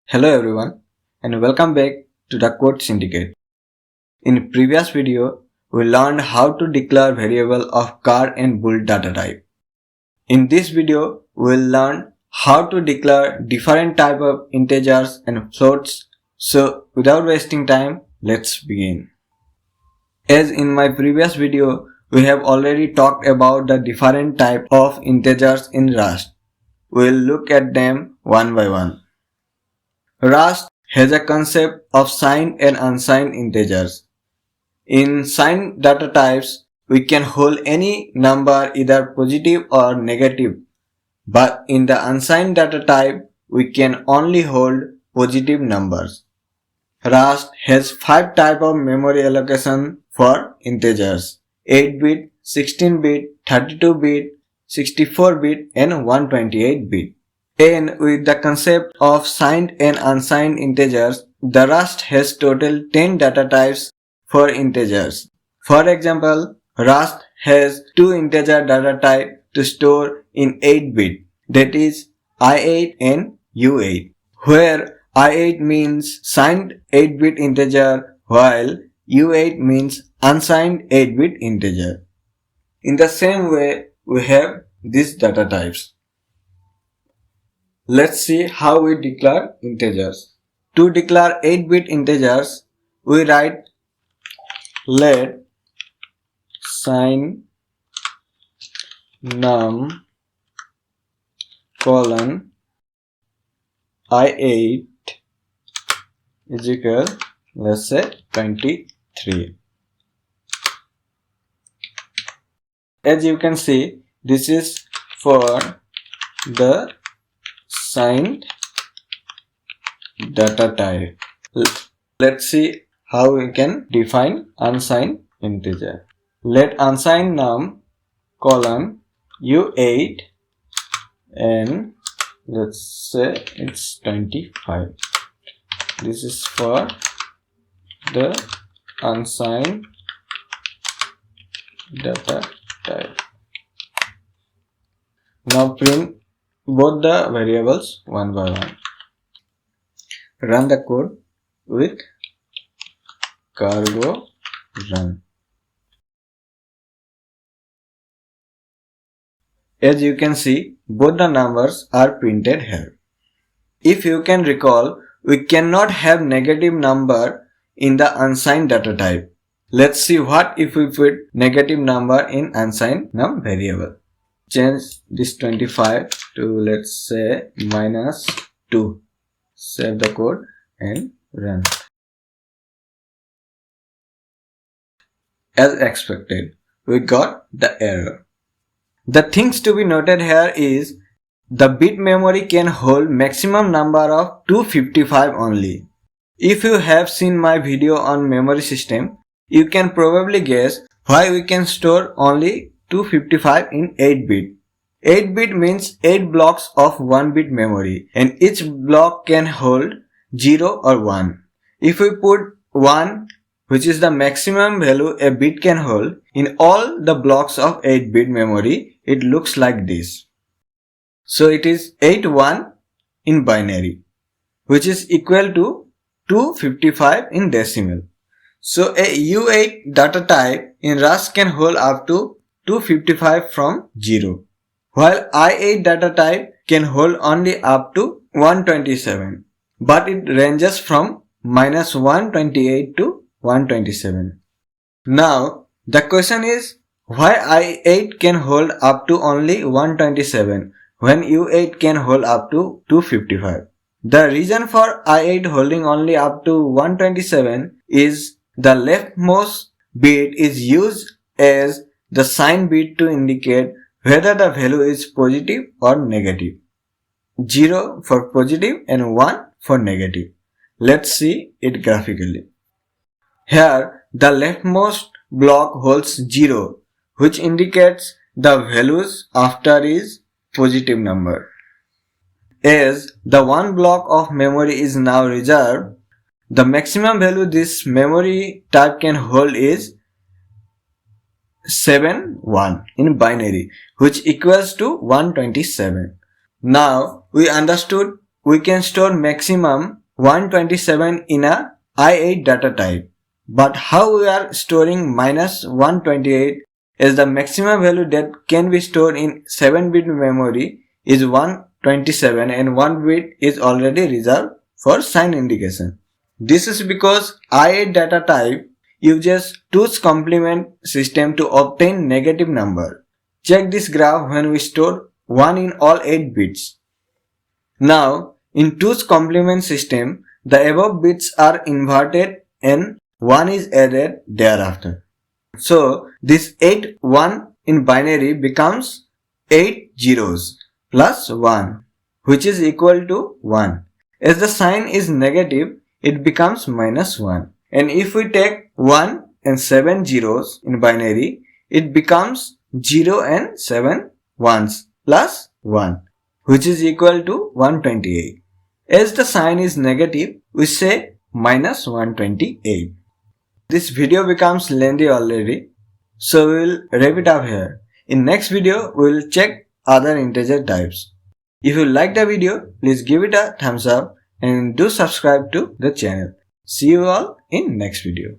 Hello everyone and welcome back to the Code Syndicate. In previous video, we learned how to declare variable of car and bull data type. In this video, we will learn how to declare different type of integers and floats. So without wasting time, let's begin. As in my previous video, we have already talked about the different type of integers in Rust. We will look at them one by one. Rust has a concept of signed and unsigned integers. In signed data types, we can hold any number either positive or negative, but in the unsigned data type, we can only hold positive numbers. Rust has 5 types of memory allocation for integers: 8-bit, 16-bit, 32-bit, 64-bit and 128-bit. And with the concept of signed and unsigned integers, the Rust has total 10 data types for integers. For example, Rust has 2 integer data types to store in 8-bit, that is I8 and U8, where I8 means signed 8-bit integer while U8 means unsigned 8-bit integer. In the same way, we have these data types. Let's see how we declare integers. To declare 8-bit integers, we write let sign num colon I8 is equal, let's say 23. As you can see, this is for the signed data type. Let's see how we can define unsigned integer. Let unsigned num colon U8 and let's say it's 25. This is for the unsigned data type. Now print both the variables one by one. Run the code with cargo run. As you can see, both the numbers are printed here. If you can recall, we cannot have negative number in the unsigned data type. Let's see what if we put negative number in unsigned num variable. Change this 25 to, let's say, -2. Save the code and run. As expected, we got the error. The things to be noted here is the bit memory can hold maximum number of 255 only. If you have seen my video on memory system, you can probably guess why we can store only 255 in 8-bit. 8-bit means 8 blocks of 1-bit memory and each block can hold 0 or 1. If we put 1, which is the maximum value a bit can hold, in all the blocks of 8-bit memory, it looks like this. So it is 81 in binary, which is equal to 255 in decimal. So a U8 data type in Rust can hold up to 255 from 0, while I8 data type can hold only up to 127, but it ranges from -128 to 127. Now the question is, why I8 can hold up to only 127 when U8 can hold up to 255? The reason for I8 holding only up to 127 is the leftmost bit is used as the sign bit to indicate whether the value is positive or negative. 0 for positive and 1 for negative. Let's see it graphically. Here, the leftmost block holds 0, which indicates the values after is positive number. As the one block of memory is now reserved, the maximum value this memory type can hold is 71 in binary, which equals to 127. Now we understood we can store maximum 127 in a I8 data type. But how we are storing minus 128 as the maximum value that can be stored in 7-bit memory is 127 and 1 bit is already reserved for sign indication. This is because I8 data type uses 2's complement system to obtain negative number. Check this graph when we store 1 in all 8 bits. Now, in 2's complement system, the above bits are inverted and 1 is added thereafter. So, this 8 1 in binary becomes 8 zeros plus 1, which is equal to 1. As the sign is negative, it becomes minus 1. And if we take 1 and 7 zeros in binary, it becomes 0 and 7 ones plus 1, which is equal to 128. As the sign is negative, we say minus 128. This video becomes lengthy already, so we will wrap it up here. In next video, we will check other integer types. If you like the video, please give it a thumbs up and do subscribe to the channel. See you all in next video.